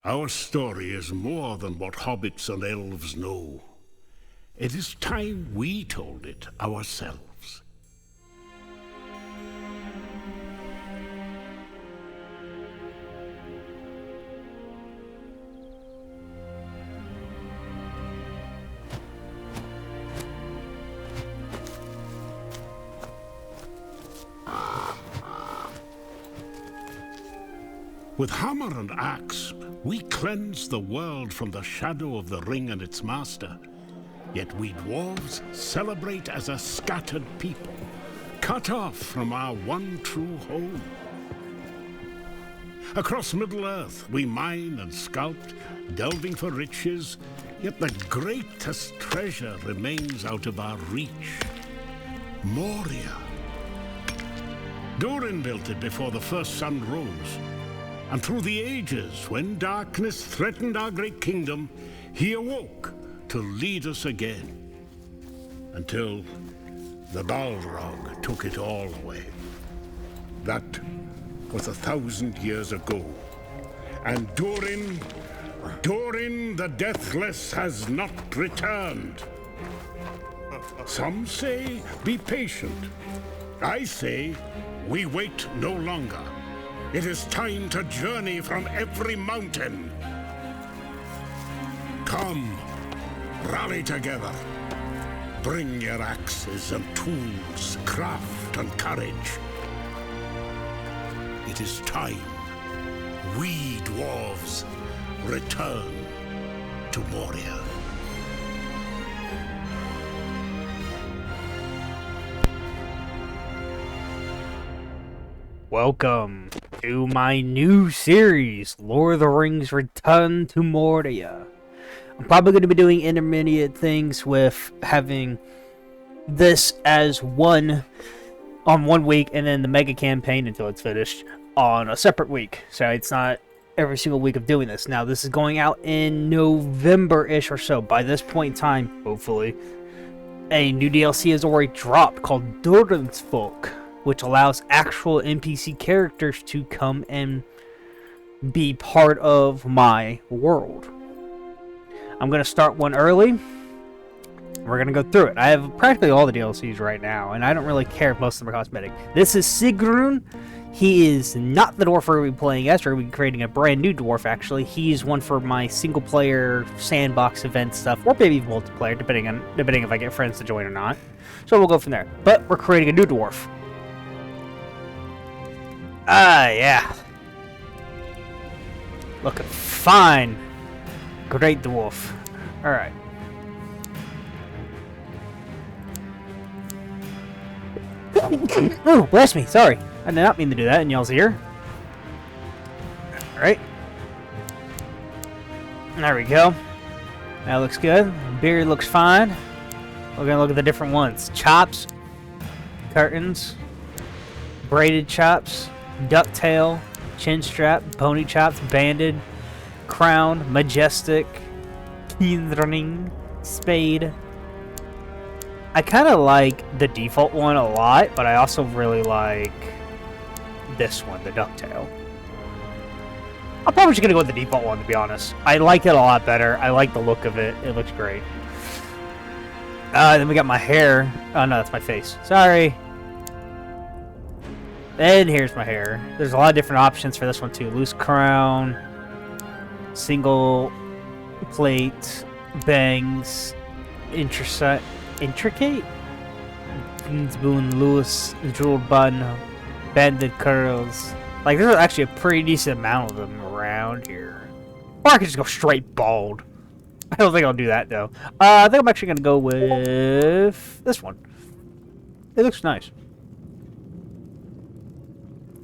Our story is more than what hobbits and elves know. It is time we told it ourselves. With hammer and axe, we cleanse the world from the shadow of the ring and its master. Yet we dwarves celebrate as a scattered people, cut off from our one true home. Across Middle-earth, we mine and sculpt, delving for riches, yet the greatest treasure remains out of our reach. Moria. Durin built it before the first sun rose. And through the ages, when darkness threatened our great kingdom, he awoke to lead us again. Until the Balrog took it all away. That was 1,000 years ago. And Durin the Deathless has not returned. Some say, be patient. I say, we wait no longer. It is time to journey from every mountain. Come, rally together. Bring your axes and tools, craft and courage. It is time we dwarves return to Moria. Welcome to my new series, Lord of the Rings Return to Moria. I'm probably going to be doing intermediate things with having this as one week and then the mega campaign until it's finished on a separate week. So it's not every single week of doing this. Now this is going out in November-ish or so. By this point in time, hopefully, a new DLC has already dropped called Durin's Folk, which allows actual NPC characters to come and be part of my world. I'm going to start one early. We're going to go through it. I have practically all the DLCs right now, and I don't really care if most of them are cosmetic. This is Sigrun. He is not the dwarf we're going to be playing as. We're going to be creating a brand new dwarf, actually. He's one for my single-player sandbox event stuff, or maybe multiplayer, depending if I get friends to join or not. So we'll go from there. But we're creating a new dwarf. Yeah. Looking fine. Great dwarf. Alright. Oh, bless me. Sorry. I did not mean to do that in y'all's ear. Alright. There we go. That looks good. Beard looks fine. We're going to look at the different ones. Chops. Curtains. Braided chops. Ducktail, chin strap, pony chops, banded, crown, majestic, keyring, spade. I kind of like the default one a lot, but I also really like this one, the ducktail. I'm probably just going to go with the default one, to be honest. I like it a lot better. I like the look of it. It looks great. Then we got my hair. Oh, no, that's my face. Sorry. And here's my hair. There's a lot of different options for this one too. Loose crown, single plate, bangs, intricate, spoon, loose, jeweled bun, banded curls. Like there's actually a pretty decent amount of them around here. Or I could just go straight bald. I don't think I'll do that though. I think I'm actually gonna go with this one. It looks nice.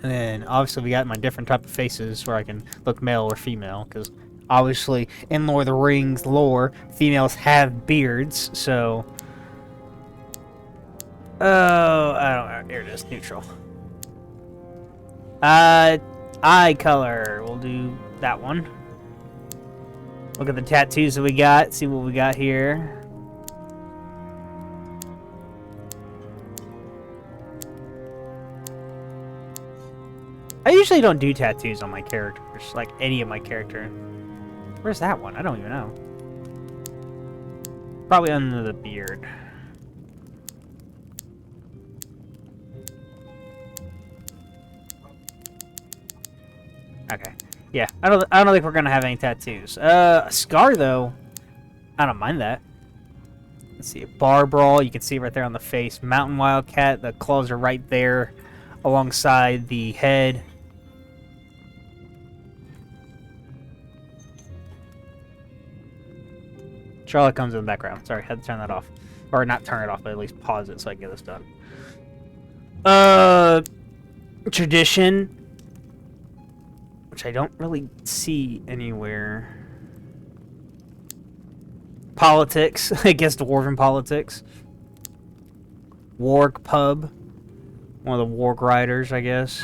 And then, obviously, we got my different type of faces where I can look male or female, because, obviously, in Lord of the Rings lore, females have beards, so... Oh, I don't know. Here it is, neutral. Eye color. We'll do that one. Look at the tattoos that we got, see what we got here. I usually don't do tattoos on my characters, like any of my characters. Where's that one? I don't even know. Probably under the beard. Okay. Yeah, I don't think we're gonna have any tattoos. A scar though, I don't mind that. Let's see, bar brawl. You can see right there on the face. Mountain wildcat. The claws are right there, alongside the head. Charlotte comes in the background. Sorry, had to turn that off, or not turn it off, but at least pause it so I can get this done. Tradition. Which I don't really see anywhere. Politics. I guess dwarven politics. Warg pub. One of the warg riders, I guess.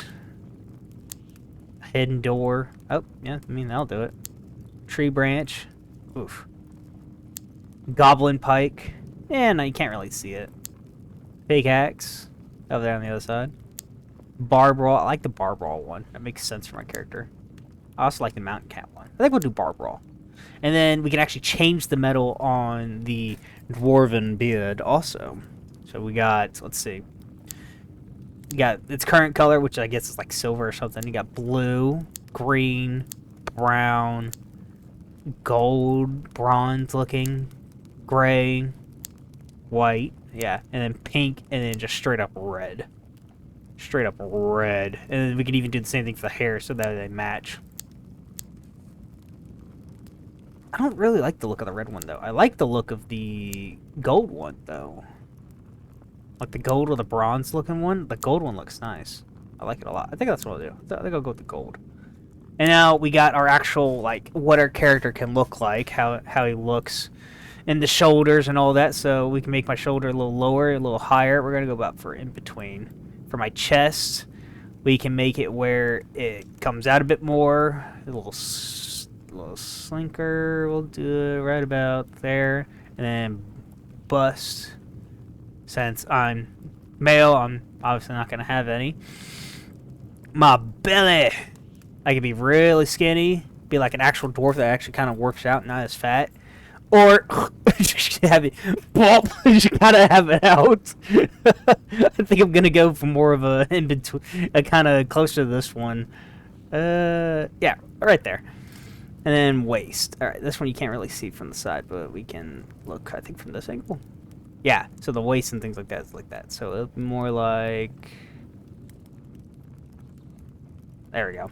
Hidden door. Oh, yeah, I mean, that'll do it. Tree branch. Oof. Goblin pike. Yeah, no, you can't really see it. Pickaxe. Over there on the other side. Bar brawl. I like the bar brawl one. That makes sense for my character. I also like the mountain cat one. I think we'll do bar brawl. And then we can actually change the metal on the dwarven beard also. So we got, let's see. You got its current color, which I guess is like silver or something. You got blue, green, brown, gold, bronze looking, gray, white, yeah, and then pink, and then just straight up red. Straight up red. And then we can even do the same thing for the hair so that they match. I don't really like the look of the red one, though. I like the look of the gold one, though. Like the gold or the bronze looking one. The gold one looks nice. I like it a lot. I think that's what I'll do. I think I'll go with the gold. And now we got our actual, like, what our character can look like. How he looks. And the shoulders and all that. So we can make my shoulder a little lower, a little higher. We're going to go about for in between. For my chest, we can make it where it comes out a bit more. A little slinker, we'll do it right about there. And then bust. Since I'm male, I'm obviously not going to have any. My belly. I can be really skinny. Be like an actual dwarf that actually kind of works out, not as fat. Or just have it pop. Just gotta have it out. I think I'm gonna go for more of a in between, a kind of closer to this one. Yeah, right there. And then waist. All right, this one you can't really see from the side, but we can look. I think from this angle. Yeah. So the waist and things like that is like that. So it'll be more like. There we go.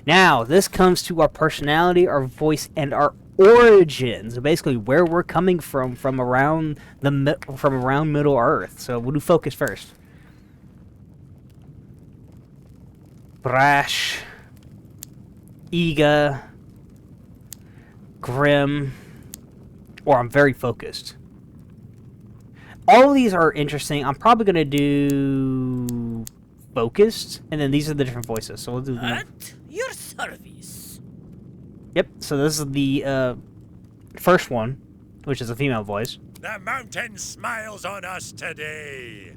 Now this comes to our personality, our voice, and our origins, basically where we're coming from around Middle Earth. So we'll do focus first. Brash, eager, grim, or I'm very focused. All of these are interesting. I'm probably gonna do focused, and then these are the different voices. So we'll do at your service. Yep, so this is the first one, which is a female voice. The mountain smiles on us today.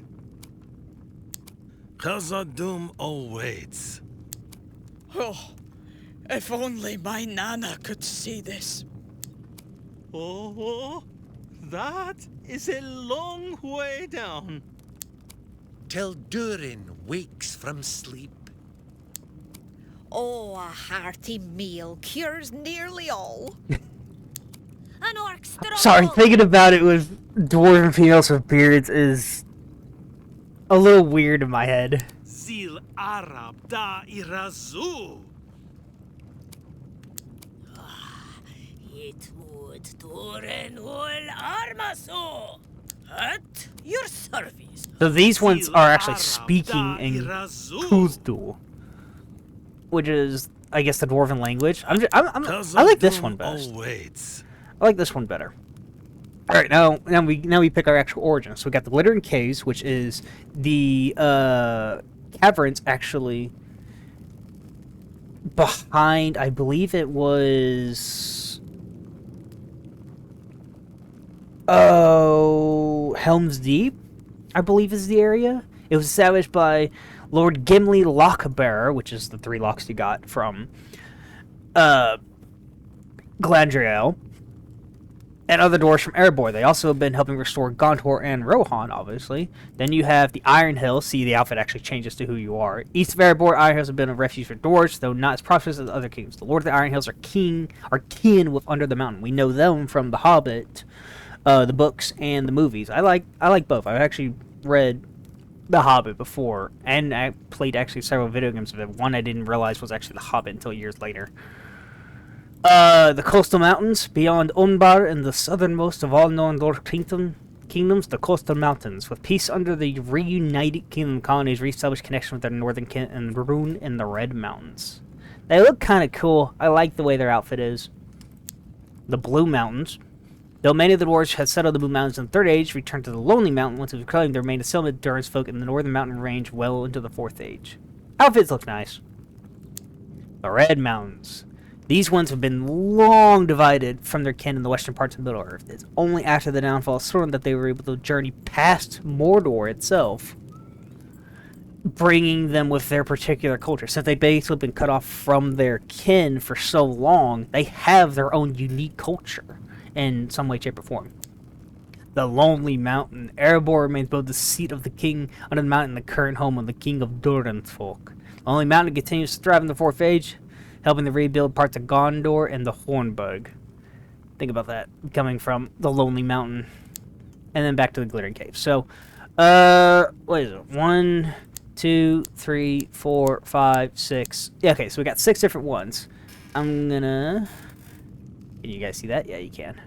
Khazad-dûm awaits. Oh, if only my Nana could see this. Oh, that is a long way down. Till Durin wakes from sleep. Oh, a hearty meal cures nearly all. An orc struggle. Sorry, thinking about it with dwarven females with beards is a little weird in my head. Zil Arab da Irazu. It would Durin ul Armaso. At your service. So these ones are actually speaking in Kuzdul, which is, I guess, the dwarven language. I like this one best. I like this one better. All right, now we pick our actual origin. So we got the Glittering Caves, which is the caverns actually behind. I believe it was Helm's Deep. I believe is the area. It was established by Lord Gimli Lockbearer, which is the 3 locks you got from Glandriel, and other dwarves from Erebor. They also have been helping restore Gondor and Rohan, obviously. Then you have the Iron Hills. See, the outfit actually changes to who you are. East of Erebor, Iron Hills have been a refuge for dwarves, though not as prosperous as other kingdoms. The Lord of the Iron Hills are kin with Under the Mountain. We know them from The Hobbit, the books, and the movies. I like both. I've actually read The Hobbit before, and I played actually several video games of it. One I didn't realize was actually The Hobbit until years later. The coastal mountains beyond Umbar and the southernmost of all known Lord kingdoms, the coastal mountains. With peace under the reunited kingdom colonies, reestablished connection with their northern kin and Rune in the Red Mountains. They look kind of cool. I like the way their outfit is. The Blue Mountains. Though many of the dwarves had settled the Blue Mountains in the Third Age, returned to the Lonely Mountain once reclaiming, there remained a settlement of Durin's folk in the Northern Mountain range well into the Fourth Age. Outfits look nice. The Red Mountains. These ones have been long divided from their kin in the western parts of Middle-earth. It's only after the downfall of Sauron that they were able to journey past Mordor itself, bringing them with their particular culture. Since they've basically been cut off from their kin for so long, they have their own unique culture in some way, shape, or form. The Lonely Mountain. Erebor remains both the seat of the king under the mountain and the current home of the king of Durin's folk. The Lonely Mountain continues to thrive in the Fourth Age, helping to rebuild parts of Gondor and the Hornbug. Think about that, coming from the Lonely Mountain, and then back to the Glittering Cave. So, what is it? 1, 2, 3, 4, 5, 6. Yeah, okay, so we got 6 different ones. I'm gonna... Can you guys see that? Yeah, you can.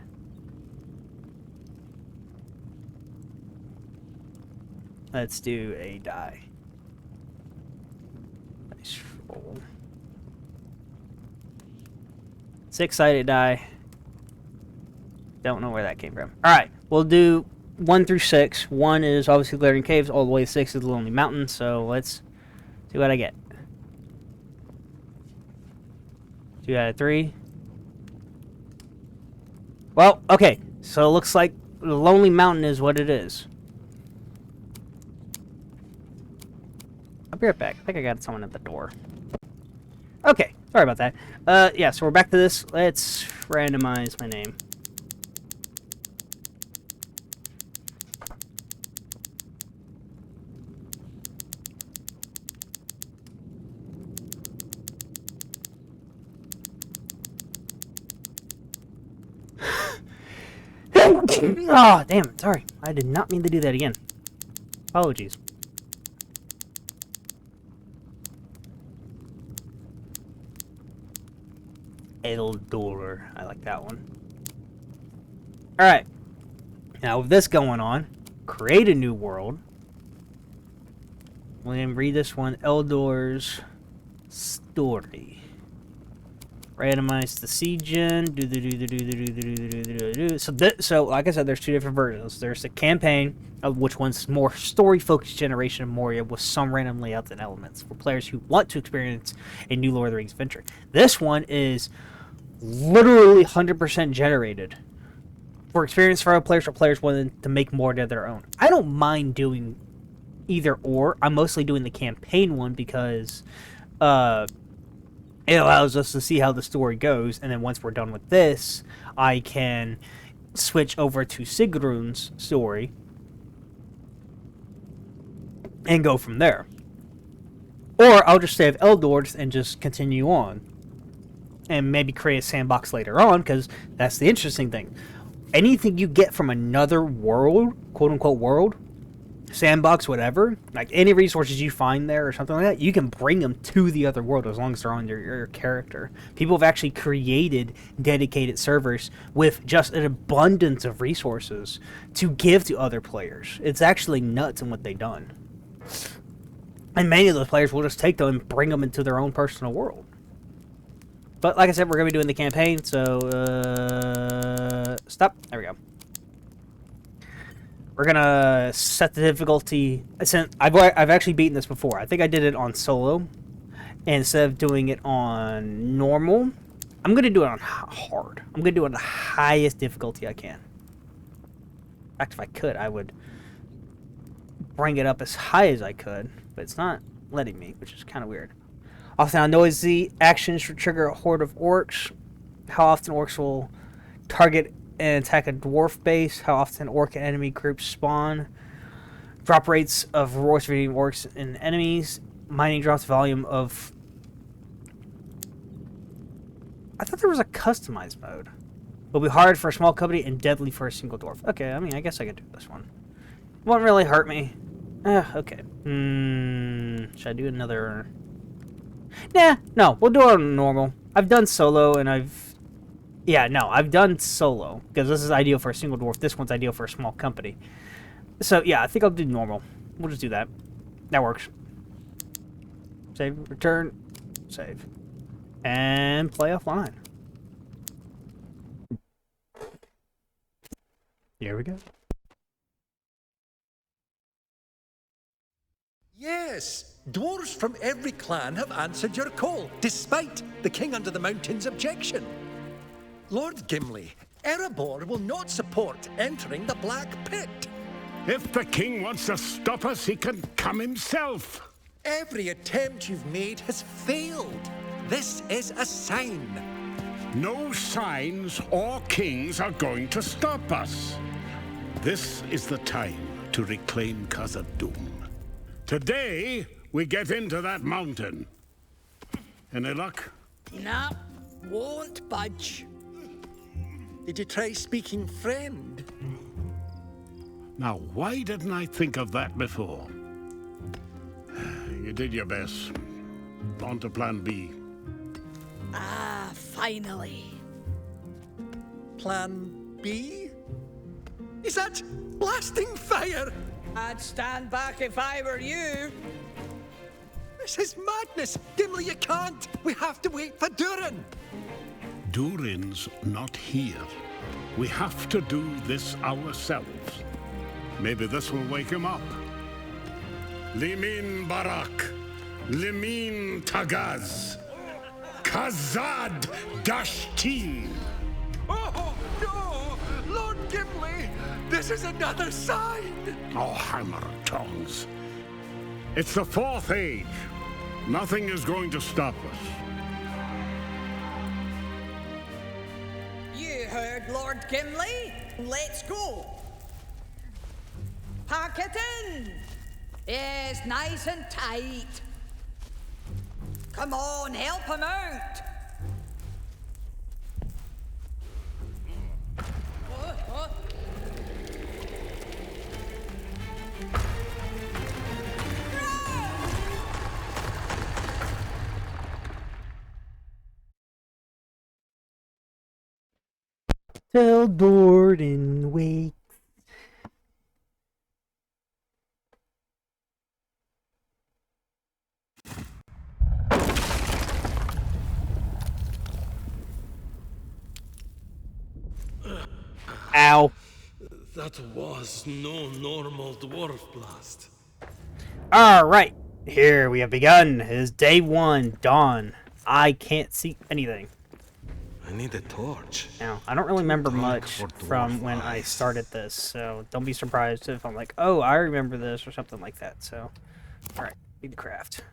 Let's do a die. Nice roll. 6-sided die. Don't know where that came from. Alright, we'll do 1 through 6. 1 is obviously Glittering Caves, all the way to 6 is the Lonely Mountain, so let's see what I get. 2 out of 3. Well, okay, so it looks like the Lonely Mountain is what it is. I'll be right back. I think I got someone at the door. Okay, sorry about that. Yeah, so we're back to this. Let's randomize my name. Oh, damn it. Sorry. I did not mean to do that again. Apologies. Eldor. I like that one. Alright. Now, with this going on, create a new world. We're going to read this one. Eldor's story. Randomize the C-gen. So, like I said, there's 2 different versions. There's the campaign, of which one's more story-focused generation of Moria with some random layouts and elements for players who want to experience a new Lord of the Rings adventure. This one is literally 100% generated for experience for other players or players wanting to make more of their own. I don't mind doing either or. I'm mostly doing the campaign one because it allows us to see how the story goes, and then once we're done with this, I can switch over to Sigrun's story and go from there. Or I'll just save Eldor's and just continue on. And maybe create a sandbox later on, because that's the interesting thing. Anything you get from another world, quote-unquote world, sandbox, whatever, like any resources you find there or something like that, you can bring them to the other world as long as they're on your character. People have actually created dedicated servers with just an abundance of resources to give to other players. It's actually nuts in what they've done. And many of those players will just take them and bring them into their own personal world. But like I said, we're going to be doing the campaign, so stop. There we go. We're going to set the difficulty. I've actually beaten this before. I think I did it on solo. And instead of doing it on normal, I'm going to do it on hard. I'm going to do it on the highest difficulty I can. In fact, if I could, I would bring it up as high as I could. But it's not letting me, which is kind of weird. Also, now noisy actions should trigger a horde of orcs. how often orcs will target and attack a dwarf base, how often orc and enemy groups spawn, drop rates of rewards for hitting orcs and enemies, mining drops volume of... I thought there was a customized mode. Will be hard for a small company and deadly for a single dwarf. Okay, I mean, I guess I could do this one. Won't really hurt me. Okay. Should I do another... Nah, no, we'll do it on normal. I've done solo, and I've... Yeah, no, I've done solo, because this is ideal for a single dwarf. This one's ideal for a small company. So, yeah, I think I'll do normal. We'll just do that. That works. Save, return, save. And play offline. Here we go. Yes, dwarves from every clan have answered your call, despite the King Under the Mountain's objection. Lord Gimli, Erebor will not support entering the Black Pit. If the king wants to stop us, he can come himself. Every attempt you've made has failed. This is a sign. No signs or kings are going to stop us. This is the time to reclaim Khazad-dûm. Today, we get into that mountain. Any luck? Nah, won't budge. Did you try speaking friend? Now, why didn't I think of that before? You did your best. On to plan B. Ah, finally. Plan B? Is that blasting fire? I'd stand back if I were you. This is madness! Gimli, you can't! We have to wait for Durin! Durin's not here. We have to do this ourselves. Maybe this will wake him up. Limin Barak, Limin Tagaz, Khazad Dashtin. Oh, no! Lord Gimli! This is another sign! Oh, hammer tongs. It's the Fourth Age. Nothing is going to stop us. You heard Lord Gimli. Let's go. Pack it in. Yes, nice and tight. Come on, help him out. Till Dorden wakes. Ow. That was no normal dwarf blast. Alright, here we have begun. It is day one, dawn. I can't see anything. I need a torch. Now, I don't really remember Dark much for from dwarf when I eyes. started this, so don't be surprised if I'm like, oh, I remember this or something like that, so. Alright, need to craft.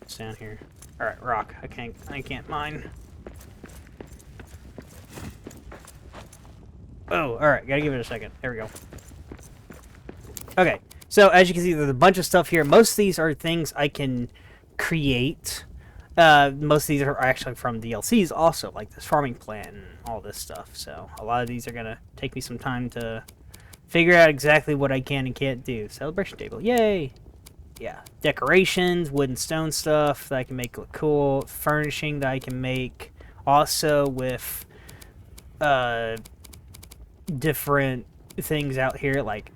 It's down here. Alright, rock. I can't mine. Oh, alright, gotta give it a second. There we go. Okay, so as you can see, there's a bunch of stuff here. Most of these are things I can create. Most of these are actually from DLCs also, like this farming plant and all this stuff. So a lot of these are gonna take me some time to figure out exactly what I can and can't do. Celebration table, yay! Yeah, decorations, wood and stone stuff that I can make look cool. Furnishing that I can make also with different things out here like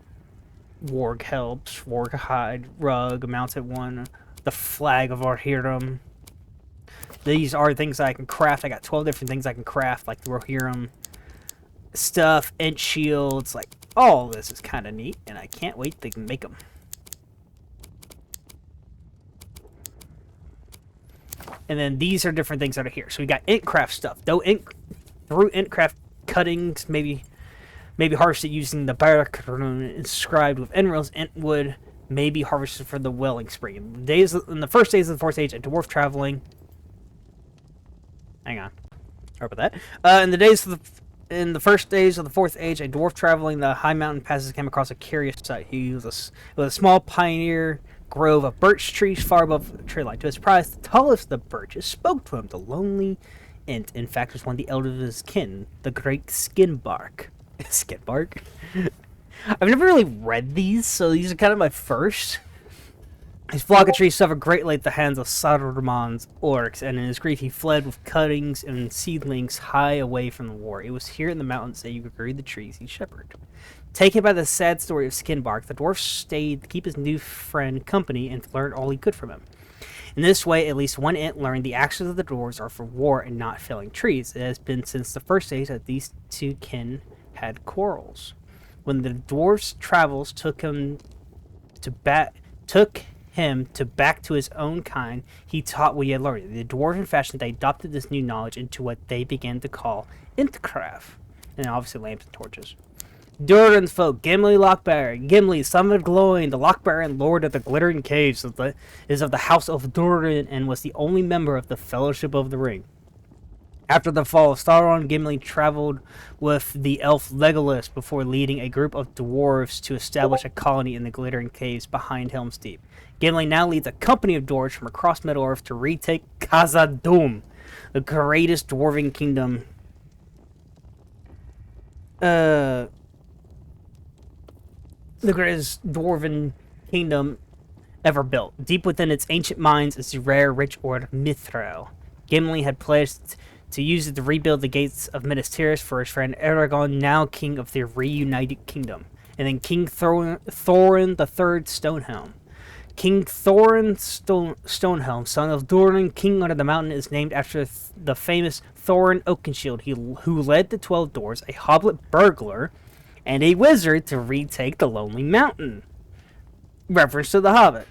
warg helps, warg hide, rug, mounted one, the flag of Rohirrim. These are things that I can craft. I got 12 different things I can craft, like the Rohirrim stuff, and shields. Like, all this is kind of neat, and I can't wait to make them. And then these are different things that are here. So we got Intcraft stuff. Through Intcraft cuttings, maybe harvest it using the Barak rune inscribed with Enrils, Entwood, may be harvested for the Welling Spring. In the first days of the Fourth Age, a dwarf traveling... Hang on. Sorry about that. In the first days of the Fourth Age, a dwarf traveling the high mountain passes came across a curious sight. He was a small pioneer grove of birch trees far above the tree line. To his surprise, the tallest of the birches spoke to him. The lonely Ent, in fact, was one of the elders of his kin, the great Skinbark. Skinbark? I've never really read these, so these are kind of my first. His flock of trees suffered greatly at the hands of Saruman's orcs, and in his grief he fled with cuttings and seedlings high away from the war. It was here in the mountains that you could read the trees he shepherded. Taken by the sad story of Skinbark, the dwarf stayed to keep his new friend company and to learn all he could from him. In this way, at least one Ent learned the actions of the dwarves are for war and not felling trees. It has been since the first days that these two kin had quarrels. When the dwarf's travels took him back to his own kind, he taught what he had learned. In the dwarven fashion, they adopted this new knowledge into what they began to call Intcraft, and obviously lamps and torches. Durin's folk, Gimli Lockbearer. Gimli, son of Gloin, the Lockbearer and Lord of the Glittering Caves, is of the House of Durin and was the only member of the Fellowship of the Ring. After the fall of Sauron, Gimli traveled with the elf Legolas before leading a group of dwarves to establish a colony in the Glittering Caves behind Helm's Deep. Gimli now leads a company of dwarves from across Middle-earth to retake Khazad-dûm, the greatest dwarven kingdom. The greatest dwarven kingdom ever built. Deep within its ancient mines is the rare, rich ore of Mithril. Gimli had pledged to use it to rebuild the gates of Minas Tirith for his friend Aragorn, now king of the reunited kingdom, and then King Thorin III Stonehelm. King Thorin Stonehelm, son of Durin, king under the mountain, is named after the famous Thorin Oakenshield, who led the 12 Dwarves, a hoblet burglar, and a wizard to retake the Lonely Mountain. Reference to The Hobbit.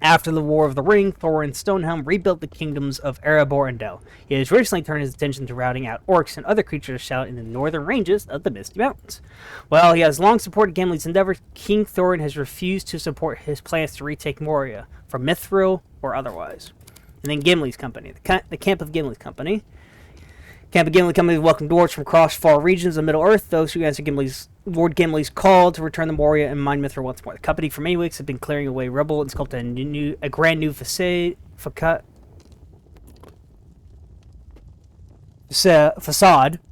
After the War of the Ring, Thorin Stonehelm rebuilt the kingdoms of Erebor and Del. He has recently turned his attention to routing out orcs and other creatures shot in the northern ranges of the Misty Mountains. While he has long supported Gimli's endeavor, King Thorin has refused to support his plans to retake Moria, from Mithril or otherwise. And then Gimli's company, the camp of Gimli's company. Camp of Gimli Company welcomed dwarves from across far regions of Middle-earth, those who answer Lord Gimli's call to return to Moria and mine Mithril once more. The company for many weeks had been clearing away rubble and sculpting a grand new facade,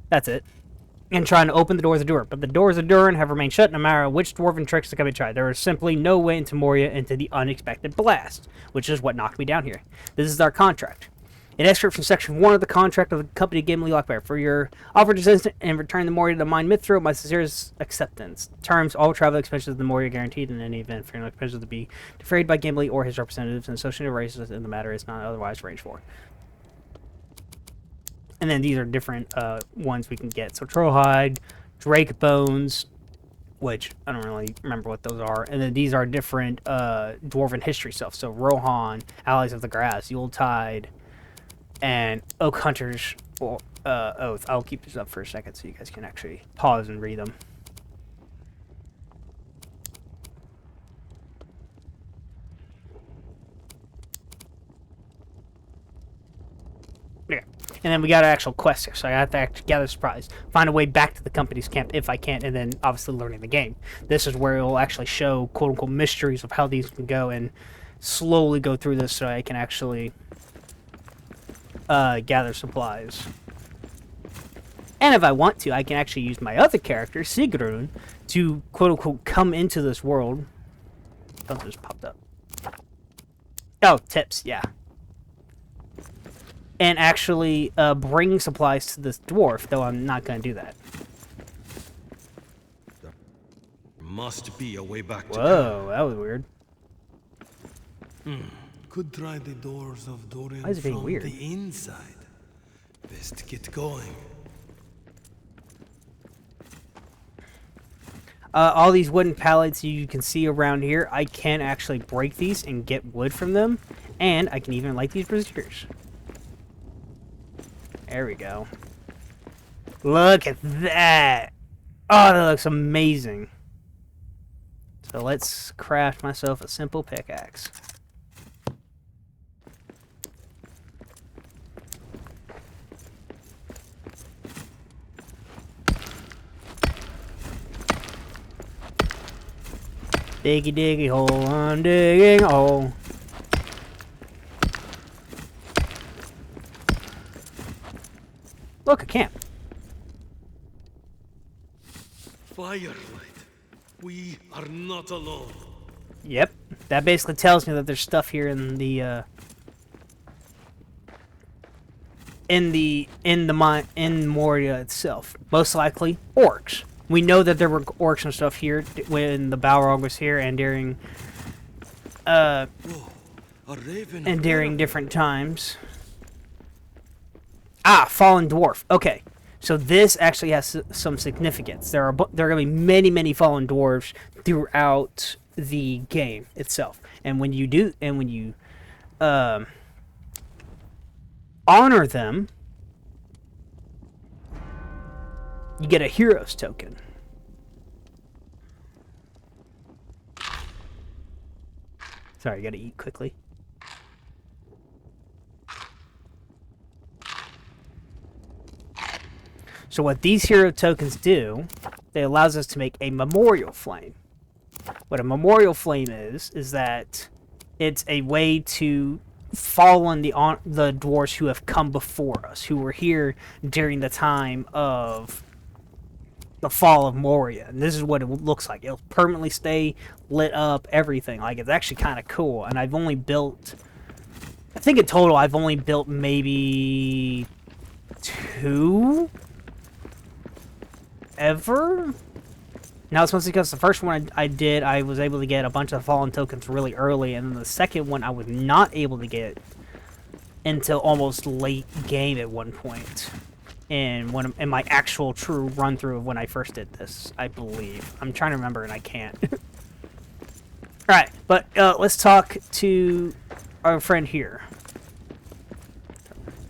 that's it, and trying to open the doors of Durin. But the doors of Durin have remained shut no matter which dwarven tricks the company tried. There is simply no way into Moria into the unexpected blast, which is what knocked me down here. This is our contract. An excerpt from Section 1 of the contract of the company Gimli Lockbearer. For your offer to assist and return the Moria to mine Mithril, my sincerest acceptance. Terms, all travel expenses of the Moria guaranteed in any event for expenses to be defrayed by Gimli or his representatives and associated races in the matter is not otherwise arranged for. And then these are different ones we can get. So Trollhide, Drake Bones, which I don't really remember what those are. And then these are different dwarven history stuff. So Rohan, Allies of the Grass, Yuletide, and Oak Hunter's Oath. I'll keep this up for a second so you guys can actually pause and read them. Yeah. And then we got an actual quest here, so I have to actually gather supplies, find a way back to the company's camp if I can, and then obviously learning the game. This is where it will actually show quote-unquote mysteries of how these can go and slowly go through this so I can actually gather supplies. And if I want to, I can actually use my other character, Sigrun, to quote-unquote come into this world. Something just popped up. Oh, tips, yeah. And actually bring supplies to this dwarf, though I'm not going to do that. There must be a way back to Whoa, that was weird. Could try the doors of Durin Why is it being from weird? the inside. Best get going. All these wooden pallets you can see around here, I can actually break these and get wood from them. And I can even light these braziers. There we go. Look at that! Oh, that looks amazing. So So let's craft myself a simple pickaxe. Diggy diggy hole, I'm digging a hole. Look, a camp. Firelight. We are not alone. Yep, that basically tells me that there's stuff here in the in Moria itself. Most likely orcs. We know that there were orcs and stuff here when the Balrog was here and during Whoa, a raven. and during different times. Ah, fallen dwarf. Okay, so this actually has some significance. There are going to be many fallen dwarves throughout the game itself, and when you honor them, you get a hero's token. Sorry, I gotta eat quickly. So what these hero tokens do, they allows us to make a memorial flame. What a memorial flame is that it's a way to fall on the dwarves who have come before us, who were here during the time of the fall of Moria. And this is what it looks like. It'll permanently stay lit up, everything. Like, it's actually kind of cool. And I've only built, I think in total, I've only built maybe 2 ever. Now it's mostly because the first one I did, I was able to get a bunch of fallen tokens really early, and then the second one I was not able to get until almost late game at one point. In my actual true run through of when I first did this, I believe. I'm trying to remember and I can't. Alright, but let's talk to our friend here.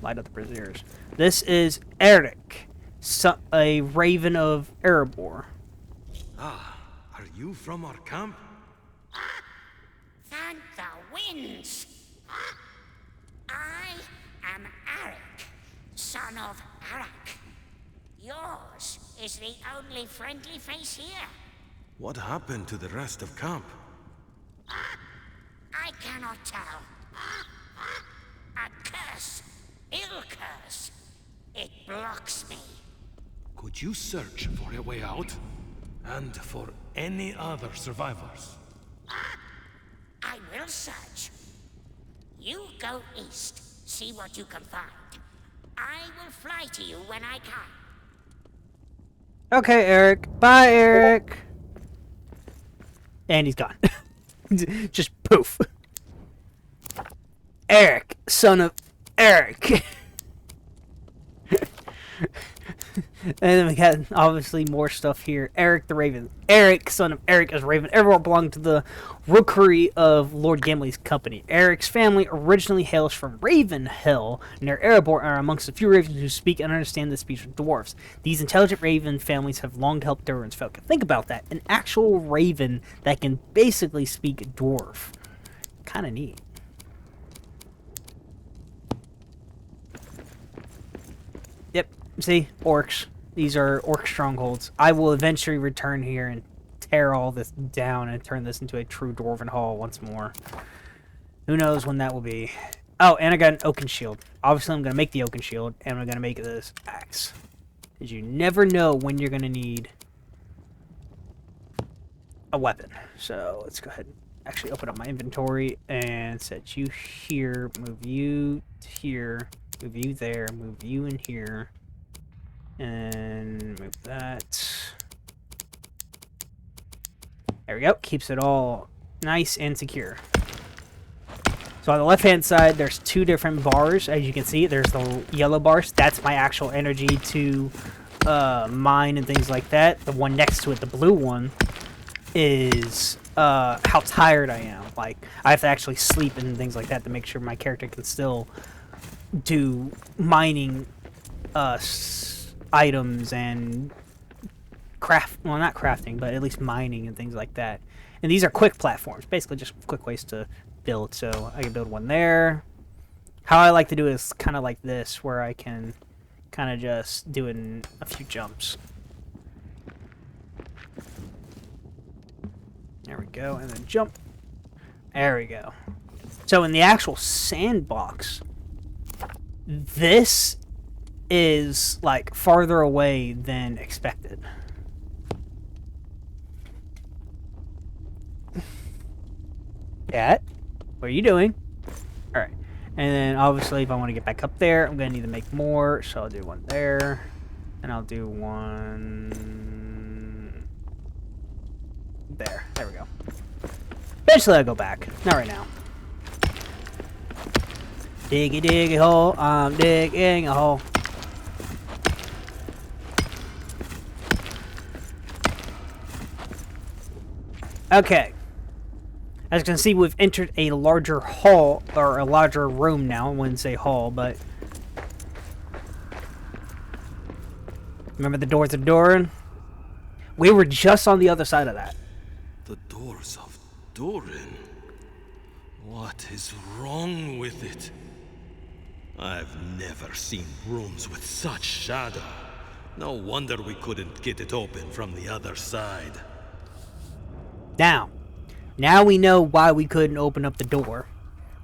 Light up the braziers. This is Eric, a raven of Erebor. Ah, are you from our camp? Thank the winds! I am Arik, son of Arak. Yours is the only friendly face here. What happened to the rest of camp? I cannot tell. A curse, ill curse. It blocks me. Could you search for a way out? And for any other survivors? I will search. You go east, see what you can find. I will fly to you when I can. Okay, Eric. Bye, Eric. And he's gone. Just poof. Eric, son of Eric. And then we got, obviously, more stuff here. Eric the Raven. Eric, son of Eric, is Raven. Everyone belonged to the rookery of Lord Gimli's company. Eric's family originally hails from Ravenhill, near Erebor, and are amongst the few ravens who speak and understand the speech of dwarves. These intelligent raven families have long helped Durin's folk. Think about that. An actual raven that can basically speak dwarf. Kind of neat. Yep. See? Orcs. These are orc strongholds. I will eventually return here and tear all this down and turn this into a true dwarven hall once more. Who knows when that will be. Oh, and I got an oaken shield. Obviously, I'm going to make the oaken shield, and I'm going to make this axe. Because you never know when you're going to need a weapon. So, let's go ahead and actually open up my inventory and set you here, move you to here, move you there, move you in here. And move that. There we go. Keeps it all nice and secure. So on the left-hand side, there's 2 different bars. As you can see, there's the yellow bars. That's my actual energy to mine and things like that. The one next to it, the blue one, is how tired I am. Like, I have to actually sleep and things like that to make sure my character can still do mining items and not crafting, but at least mining and things like that. And these are quick platforms, basically just quick ways to build. So I can build one there. How I like to do it is kind of like this, where I can kind of just do a few jumps. There we go, and then jump. There we go. So in the actual sandbox, this is like farther away than expected. Cat, what are you doing? Alright. And then obviously if I want to get back up there, I'm going to need to make more. So I'll do one there. And I'll do one there. There we go. Eventually I'll go back. Not right now. Diggy diggy hole. I'm digging a hole. Okay. As you can see, we've entered a larger hall, or a larger room now. I wouldn't say hall, but... Remember the doors of Doran? We were just on the other side of that. The doors of Doran? What is wrong with it? I've never seen rooms with such shadow. No wonder we couldn't get it open from the other side. Now we know why we couldn't open up the door.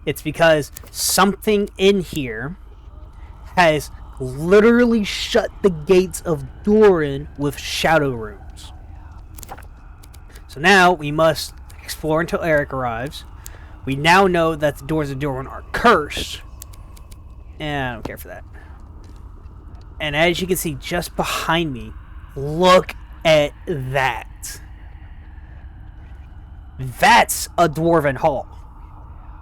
It's because something in here has literally shut the gates of Doran with shadow rooms. So now we must explore until Eric arrives. We now know that the doors of Doran are cursed. And I don't care for that. And as you can see just behind me, look at that. That's a dwarven hall.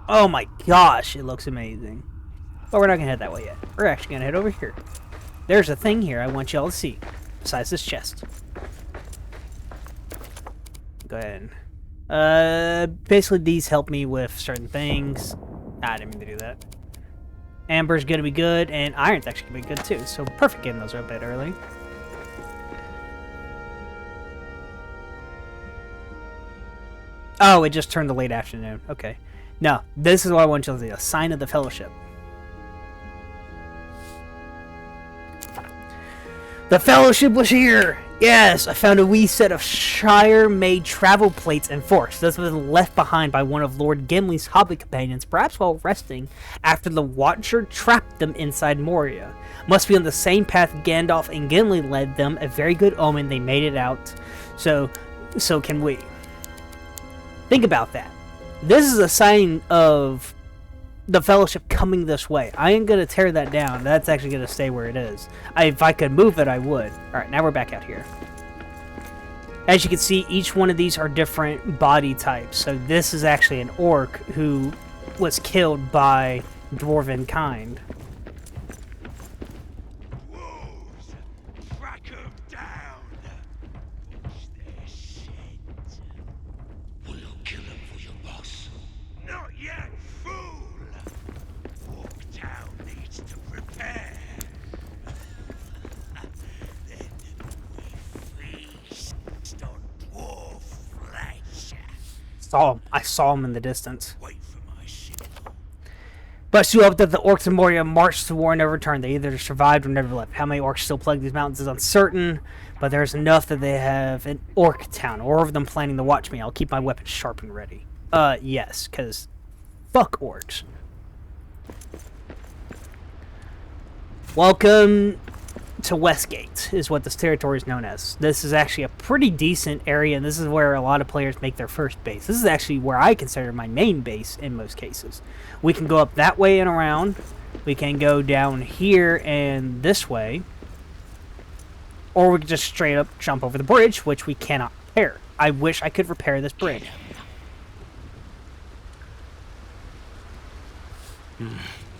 Oh my gosh, it looks amazing. But we're not going to head that way yet. We're actually going to head over here. There's a thing here I want y'all to see. Besides this chest. Go ahead. Basically these help me with certain things. I didn't mean to do that. Amber's going to be good, and Iron's actually going to be good too. So perfect getting those a bit early. Oh, it just turned to late afternoon. Okay. No, this is what I want you to see. A sign of the Fellowship. The Fellowship was here! Yes, I found a wee set of Shire-made travel plates and forks. This was left behind by one of Lord Gimli's hobbit companions, perhaps while resting after the Watcher trapped them inside Moria. Must be on the same path Gandalf and Gimli led them. A very good omen. They made it out. So can we. Think about that. This is a sign of the Fellowship coming this way. I ain't going to tear that down. That's actually going to stay where it is. If I could move it, I would. Alright, now we're back out here. As you can see, each one of these are different body types. So this is actually an orc who was killed by dwarven kind. I saw him in the distance. But you hope that the orcs in Moria marched to war and never returned. They either survived or never left. How many orcs still plague these mountains is uncertain, but there's enough that they have an orc town, or of them planning to watch me. I'll keep my weapons sharp and ready. Yes, because fuck orcs. Welcome to Westgate, is what this territory is known as. This is actually a pretty decent area, and this is where a lot of players make their first base. This is actually where I consider my main base in most cases. We can go up that way and around. We can go down here and this way. Or we can just straight up jump over the bridge, which we cannot repair. I wish I could repair this bridge.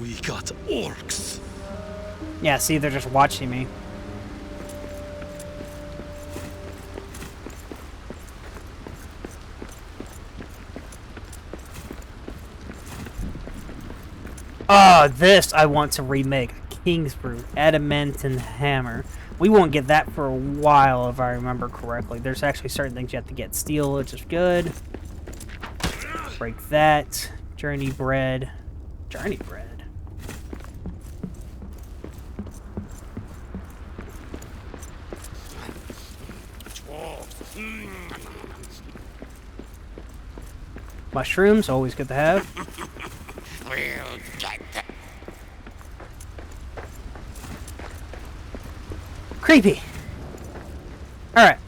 We got orcs. Yeah, see, they're just watching me. Oh, this I want to remake. King's Brew, Adamantine Hammer. We won't get that for a while, if I remember correctly. There's actually certain things you have to get. Steel, which is good. Break that. Journey bread. Journey bread. Mushrooms, always good to have. We'll get the... Creepy. Alright.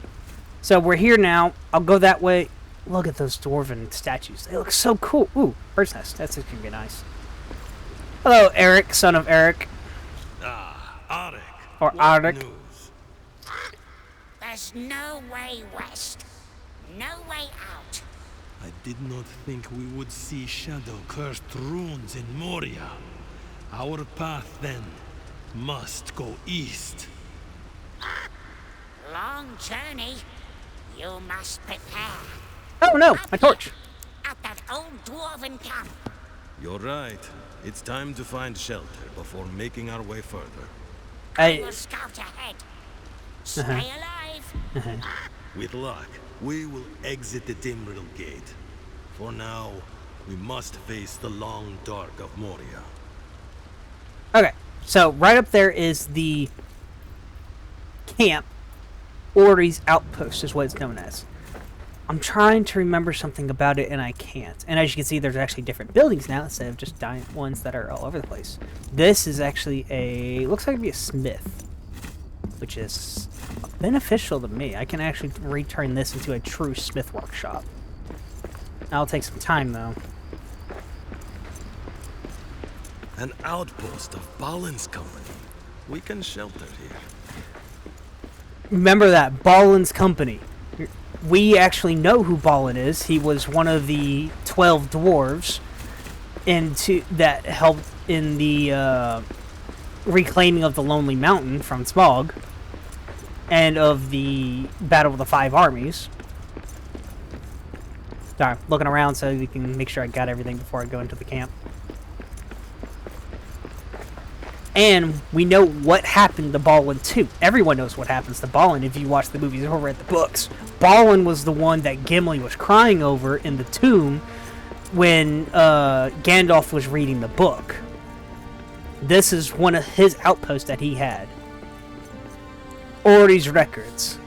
So we're here now. I'll go that way. Look at those dwarven statues. They look so cool. Ooh, bird's nest. That's going to be nice. Hello, Eric, son of Eric. Ah, Arik. Or What Arik. news? There's no way west. No way out. I did not think we would see shadow-cursed runes in Moria. Our path, then, must go east. Long journey. You must prepare. Oh no, my torch. At that old dwarven camp. You're right. It's time to find shelter before making our way further. We'll scout ahead. Stay alive. With luck, we will exit the Dimrill Gate. For now, we must face the long dark of Moria. Okay, so right up there is the camp. Ori's Outpost is what it's known as. I'm trying to remember something about it and I can't. And as you can see, there's actually different buildings now instead of just giant ones that are all over the place. This is actually looks like it'd be a smith, which is beneficial to me. I can actually return this into a true smith workshop. That'll take some time though. An outpost of Balin's company. We can shelter here. Remember that, Balin's company. We actually know who Balin is. He was one of the 12 dwarves that helped in the reclaiming of the Lonely Mountain from Smog and of the Battle of the Five Armies. Sorry, looking around so we can make sure I got everything before I go into the camp. And we know what happened to Balin too. Everyone knows what happens to Balin if you watch the movies or read the books. Balin was the one that Gimli was crying over in the tomb when Gandalf was reading the book. This is one of his outposts that he had. Ori's records.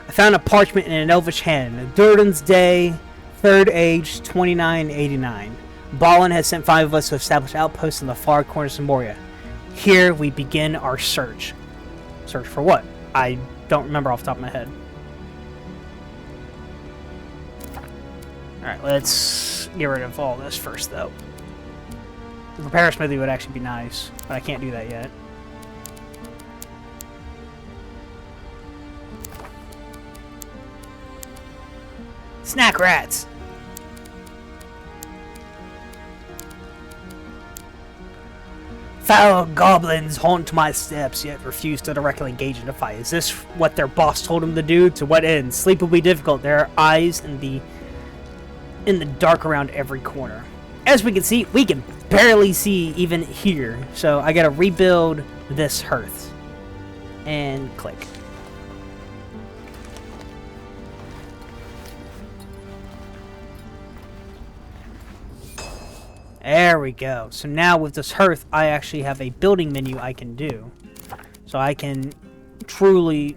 I found a parchment in an elvish hand. Durden's Day, 3rd Age, 2989. Balin has sent 5 of us to establish outposts in the far corners of Moria. Here we begin our search. Search for what? I don't remember off the top of my head. Alright, let's get rid of all this first, though. The repair smithy would actually be nice, but I can't do that yet. Snack rats! Foul goblins haunt my steps, yet refuse to directly engage in a fight. Is this what their boss told them to do? To what end? Sleep will be difficult. There are eyes in the dark around every corner. As we can see, we can barely see even here. So I gotta rebuild this hearth. And click. There we go. So now with this hearth, I actually have a building menu I can do. So I can truly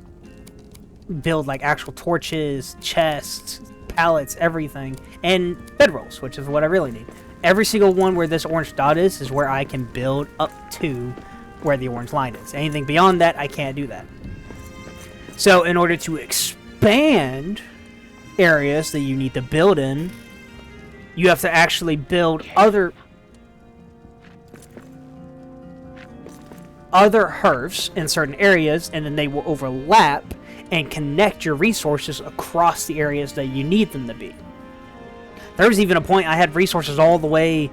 build like actual torches, chests, pallets, everything, and bedrolls, which is what I really need. Every single one where this orange dot is where I can build up to where the orange line is. Anything beyond that, I can't do that. So in order to expand areas that you need to build in, you have to actually build other hearths in certain areas, and then they will overlap and connect your resources across the areas that you need them to be. There was even a point I had resources all the way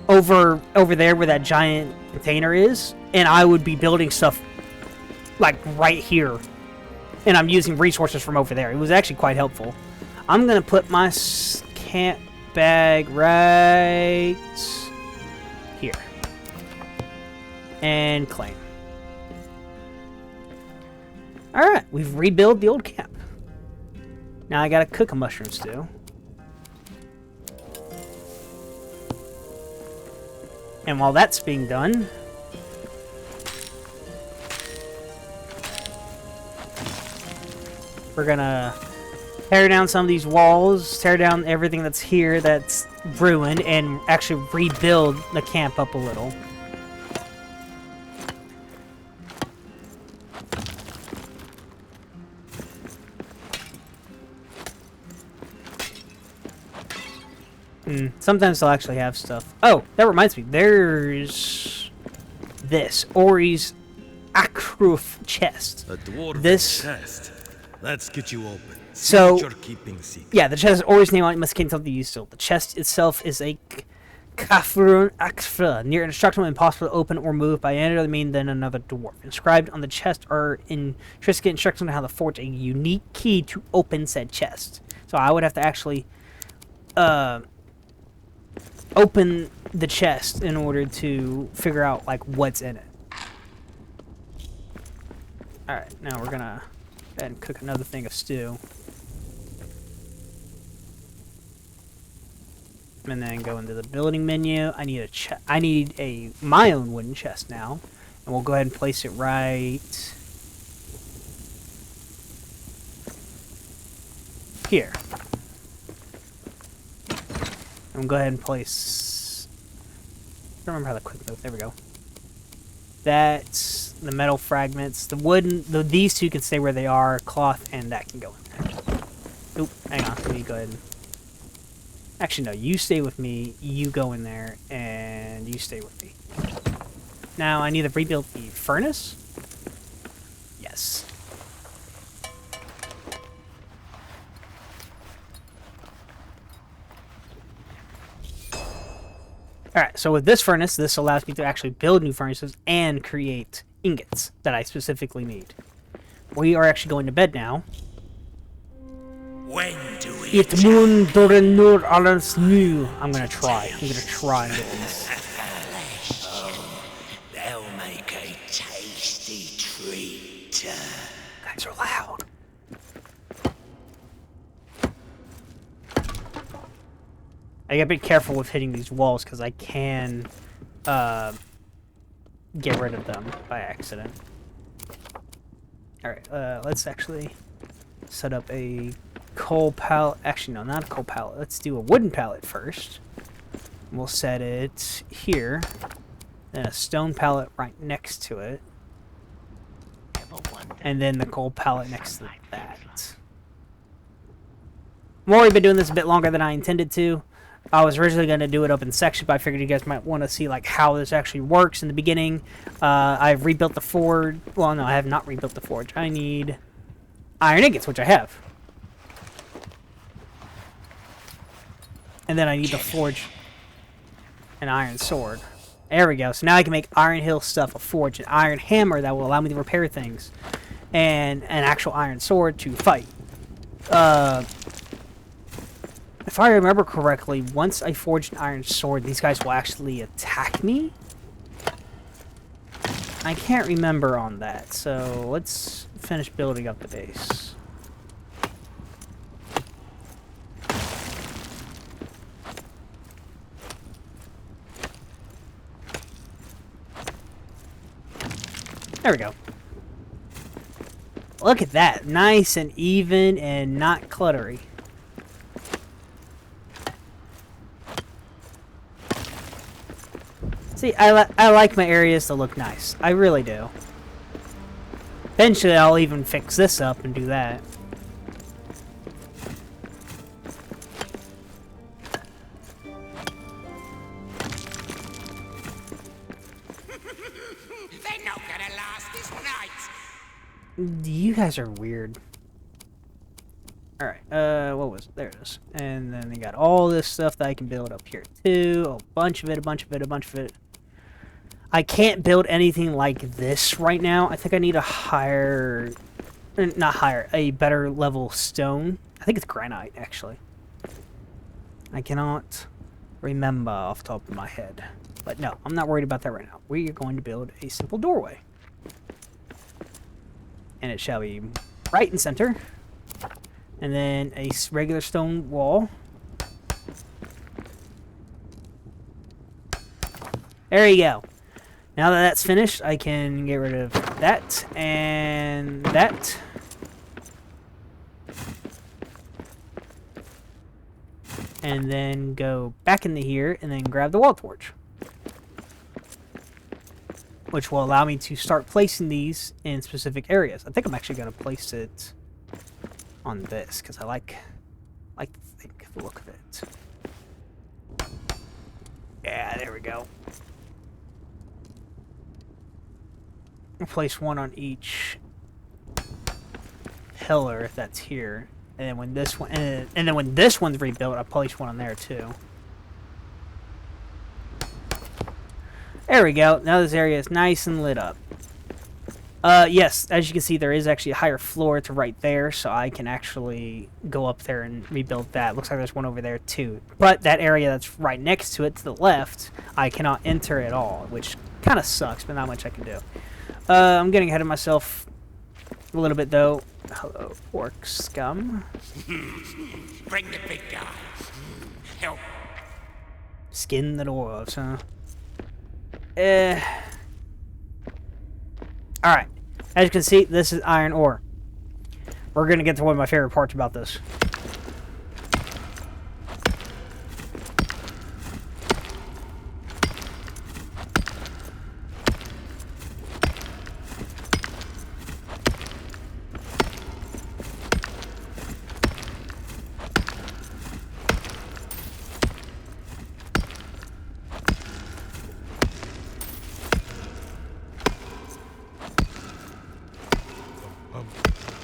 over there where that giant container is, and I would be building stuff like right here, and I'm using resources from over there. It was actually quite helpful. I'm gonna put my camp bag right here and claim. Alright, we've rebuilt the old camp. Now I gotta cook a mushroom stew. And while that's being done, we're gonna tear down some of these walls, tear down everything that's here that's ruined, and actually rebuild the camp up a little. Sometimes they'll actually have stuff. Oh, that reminds me. There's this Ori's Akruf chest. A dwarven This chest. Let's get you open. See So- what you're keeping secret. Yeah, the chest has Ori's name on it. Must contain something useful. The chest itself is a Kafrun Akfra, near indestructible, impossible to open or move by any other means than another dwarf. Inscribed on the chest are intricate instructions on how to forge a unique key to open said chest. So I would have to actually open the chest in order to figure out like what's in it. Alright, now we're gonna go ahead and cook another thing of stew. And then go into the building menu. I need my own wooden chest now. And we'll go ahead and place it right here. And we'll go ahead and place... I don't remember how to quick move. There we go. That's the metal fragments. The wooden... these two can stay where they are. Cloth and that can go in there. Oop, hang on. Let me go ahead and... Actually, no. You stay with me. You go in there. And you stay with me. Now, I need to rebuild the furnace. Yes. Alright, so with this furnace, this allows me to actually build new furnaces and create ingots that I specifically need. We are actually going to bed now. When do we It moon during nur alles new. I'm gonna try and get this. They'll make a tasty treat. Guys are loud. I gotta be careful with hitting these walls because I can get rid of them by accident. Alright, let's actually set up a coal pallet. Actually, no, not a coal pallet. Let's do a wooden pallet first. We'll set it here. Then a stone pallet right next to it. And then the coal pallet next to that. I've already been doing this a bit longer than I intended to. I was originally going to do it up in sections, but I figured you guys might want to see like how this actually works in the beginning. I've rebuilt the forge. Well, no, I have not rebuilt the forge. I need iron ingots, which I have. And then I need to forge an iron sword. There we go. So now I can make Iron Hill stuff, a forge, an iron hammer that will allow me to repair things, and an actual iron sword to fight. If I remember correctly, once I forge an iron sword, these guys will actually attack me. I can't remember on that, so let's finish building up the base. There we go. Look at that. Nice and even and not cluttery. See, I like my areas to look nice. I really do. Eventually, I'll even fix this up and do that. They're not gonna last this night. You guys are weird. Alright, what was it? There it is. And then they got all this stuff that I can build up here too. A bunch of it, a bunch of it, a bunch of it. I can't build anything like this right now. I think I need a higher... Not higher, a better level stone. I think it's granite, actually. I cannot remember off the top of my head. But no, I'm not worried about that right now. We are going to build a simple doorway. And it shall be right in center. And then a regular stone wall. There you go. Now that that's finished, I can get rid of that and that. And then go back into here and then grab the wall torch. Which will allow me to start placing these in specific areas. I think I'm actually going to place it on this because I like the look of it. Yeah, there we go. I'll place one on each pillar if that's here. And then when this one, and then when this one's rebuilt, I'll place one on there too. There we go. Now this area is nice and lit up. Yes, as you can see, there is actually a higher floor to right there, so I can actually go up there and rebuild that. Looks like there's one over there too. But that area that's right next to it, to the left, I cannot enter at all, which kind of sucks, but not much I can do. I'm getting ahead of myself a little bit, though. Hello, orc scum. Bring the big guy. Help. Skin the dwarves, huh? Alright. As you can see, this is iron ore. We're going to get to one of my favorite parts about this.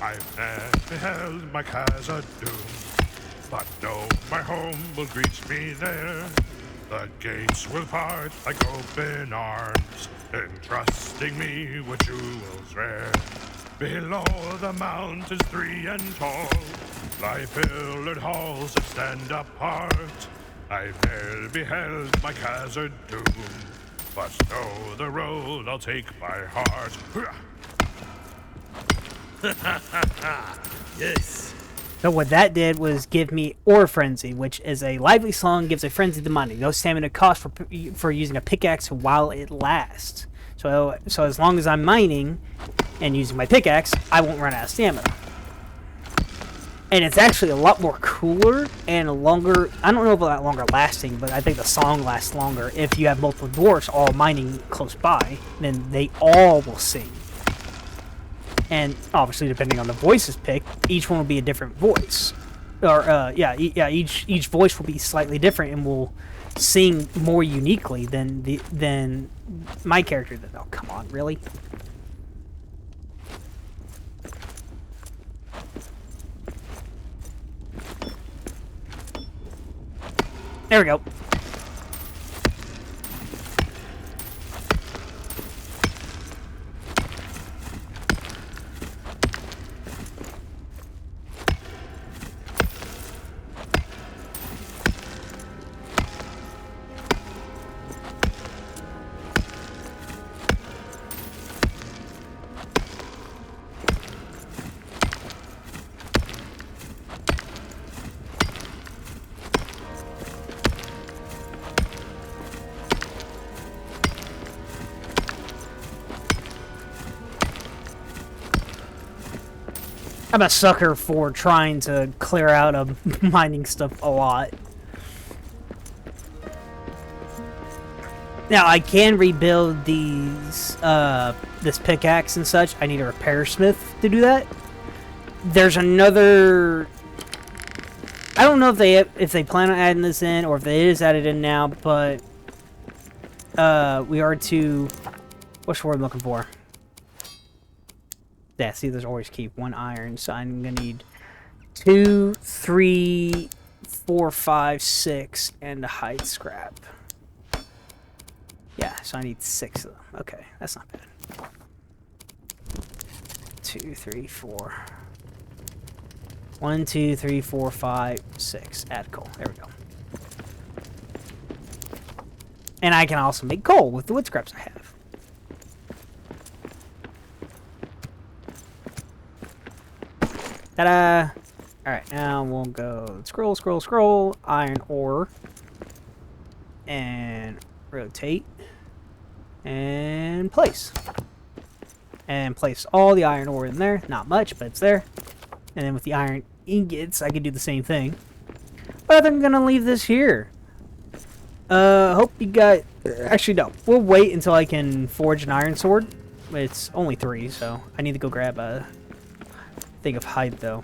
I've beheld my casa doom, but no, my home will greet me there. The gates will part like open arms, entrusting me with jewels rare. Below the mountains 3 and tall, lie pillared halls that stand apart. I've ne'er beheld my casa doom, but know the road I'll take by heart. Yes. So what that did was give me Ore Frenzy, which is a lively song, gives a frenzy to money. No stamina cost for using a pickaxe while it lasts. So as long as I'm mining and using my pickaxe, I won't run out of stamina. And it's actually a lot more cooler and a longer, I don't know about that longer lasting, but I think the song lasts longer. If you have multiple dwarfs all mining close by, then they all will sing. And obviously, depending on the voices picked, each one will be a different voice. Or, each voice will be slightly different and will sing more uniquely than my character. Oh, come on, really? There we go. I'm a sucker for trying to clear out of mining stuff a lot. Now, I can rebuild these, this pickaxe and such. I need a repair smith to do that. There's another... I don't know if they plan on adding this in, or if it is added in now, but... we are to... What's the word I'm looking for? Yeah, see, there's always keep 1 iron, so I'm gonna need 2, 3, 4, 5, 6, and a hide scrap. Yeah, so I need 6 of them. Okay, that's not bad. 2, 3, 4. 1, 2, 3, 4, 5, 6. Add coal. There we go. And I can also make coal with the wood scraps I have. Ta-da! Alright, now we'll go scroll, scroll, scroll, iron ore, and rotate. And place. And place all the iron ore in there. Not much, but it's there. And then with the iron ingots, I can do the same thing. But I think I'm gonna leave this here. Hope you got... Actually, no. We'll wait until I can forge an iron sword. It's only 3, so I need to go grab a thing of hide, though.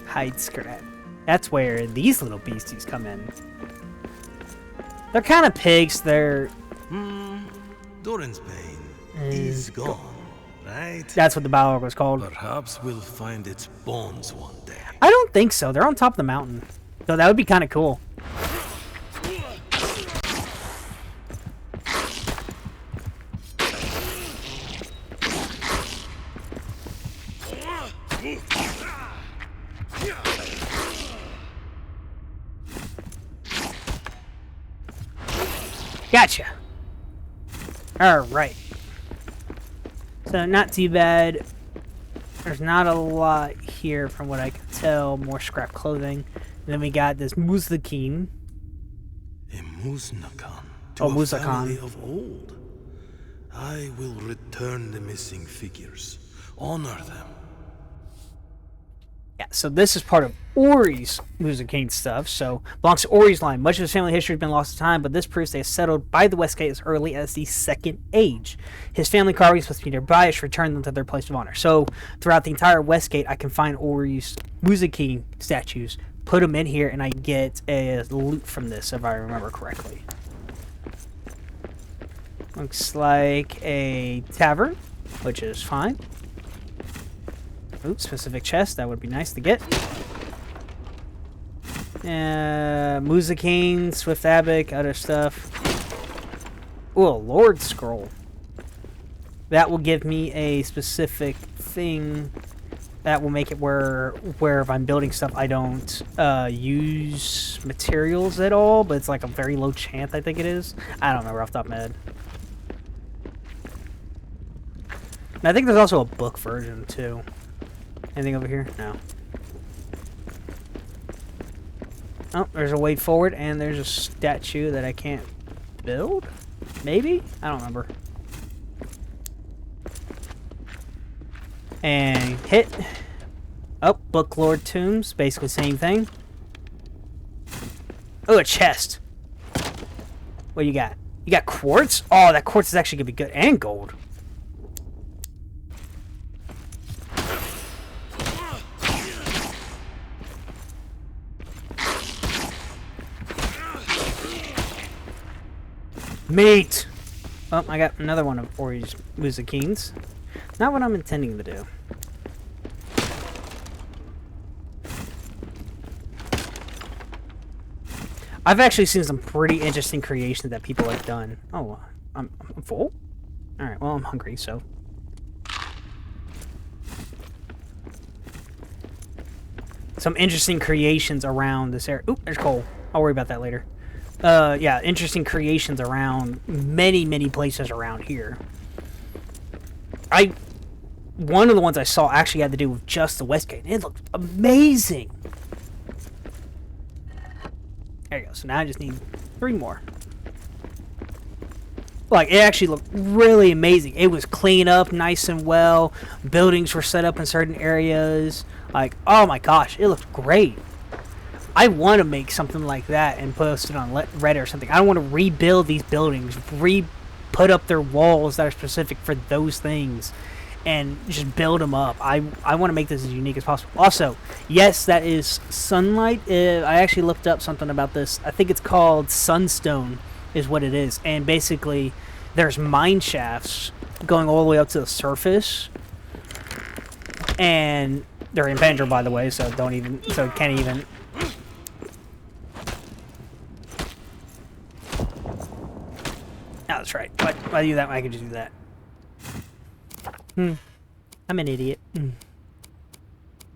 Hide scrap. That's where these little beasties come in. They're kind of pigs. They're... Doran's pain is gone, right? That's what the battle was called. Perhaps we'll find its bones one day. I don't think so. They're on top of the mountain. So that would be kind of cool. Gotcha. Alright. So not too bad. There's not a lot here from what I can tell. More scrap clothing. And then we got this Muzakin. A Muznakan to a family of old. I will return the missing figures. Honor them. Yeah, so this is part of Ori's Muzakin stuff, so belongs to Ori's line. Much of his family history has been lost to time, but this proves they have settled by the Westgate as early as the Second Age. His family carvings must be nearby. I should return them to their place of honor. So throughout the entire Westgate, I can find Ori's Muzakin statues, put them in here, and I get a loot from this, if I remember correctly. Looks like a tavern, which is fine. Oops, specific chest. That would be nice to get. Muzakin, Swift Abic, other stuff. Ooh, a Lord Scroll. That will give me a specific thing that will make it where if I'm building stuff, I don't use materials at all, but it's like a very low chance, I think it is. I don't remember off the top of my head. And I think there's also a book version, too. Anything over here? No. Oh, there's a way forward, and there's a statue that I can't build? Maybe? I don't remember. And hit. Oh, Book Lord Tombs. Basically same thing. Oh, a chest. What you got? You got quartz? Oh, that quartz is actually going to be good. And gold. Meat! Oh, I got another one of Ori's Muzakins. Not what I'm intending to do. I've actually seen some pretty interesting creations that people have done. Oh, I'm full? Alright, well, I'm hungry, so... Some interesting creations around this area. Oop, there's coal. I'll worry about that later. Yeah, interesting creations around many places around here. One of the ones I saw actually had to do with just the Westgate, and it looked amazing. There you go. So now I just need 3 more. Like, it actually looked really amazing. It was cleaned up nice and well. Buildings were set up in certain areas. Like, oh my gosh, it looked great. I want to make something like that and post it on Reddit or something. I want to rebuild these buildings, put up their walls that are specific for those things, and just build them up. I want to make this as unique as possible. Also, yes, that is sunlight. I actually looked up something about this. I think it's called sunstone is what it is. And basically, there's mine shafts going all the way up to the surface. And they're in Banjo, by the way, so can't even... Oh, that's right. But if I do that, I can just do that. I'm an idiot.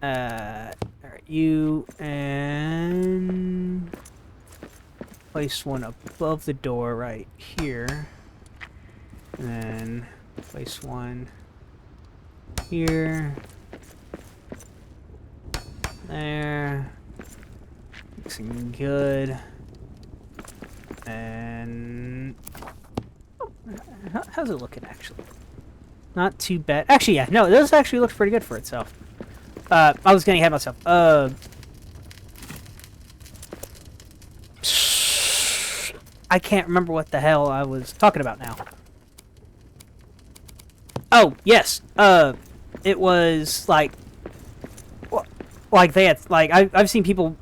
Alright, you and place one above the door right here. And then place one here. There. Looking good. And how's it looking actually? Not too bad. Actually, yeah, no, this actually looks pretty good for itself. I was getting ahead of myself. I can't remember what the hell I was talking about now. Oh, yes. It was like they had, like, I've seen people,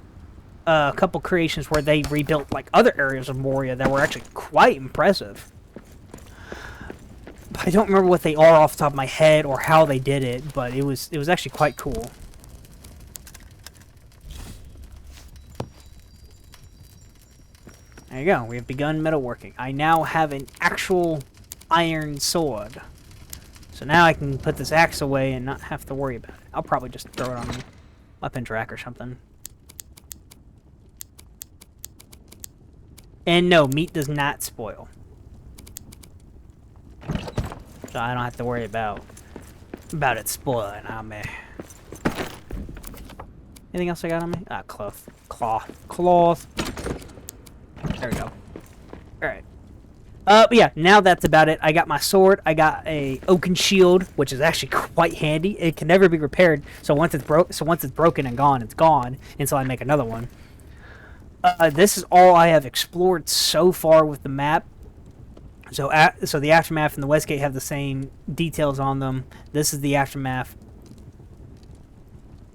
a couple creations where they rebuilt like other areas of Moria that were actually quite impressive. I don't remember what they are off the top of my head or how they did it, but it was actually quite cool. There you go. We have begun metalworking. I now have an actual iron sword. So now I can put this axe away and not have to worry about it. I'll probably just throw it on a weapon rack or something. And no, meat does not spoil. So I don't have to worry about it spoiling on me. Anything else I got on me? Ah, cloth. There we go. Alright. But yeah, now that's about it. I got my sword. I got a oaken shield, which is actually quite handy. It can never be repaired. So once it's broken and gone, it's gone until I make another one. This is all I have explored so far with the map. So the Aftermath and the Westgate have the same details on them. This is the Aftermath.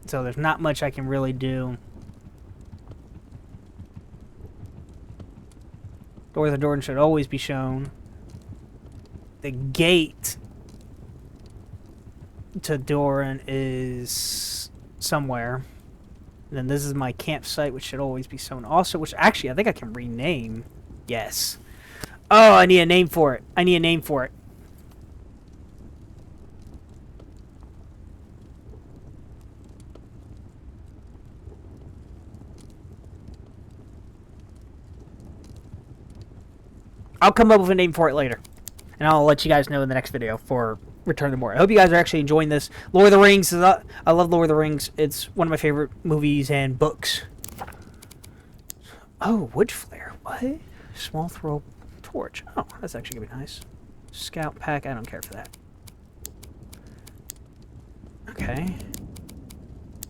So there's not much I can really do. Door of the Doran should always be shown. The gate to Doran is somewhere. And then this is my campsite, which should always be shown also, which actually I think I can rename. Yes. Oh, I need a name for it. I need a name for it. I'll come up with a name for it later. And I'll let you guys know in the next video for Return to Moria. I hope you guys are actually enjoying this. Lord of the Rings, I love Lord of the Rings. It's one of my favorite movies and books. Oh, wood flare. What? Small throw torch. Oh, that's actually going to be nice. Scout pack. I don't care for that. Okay.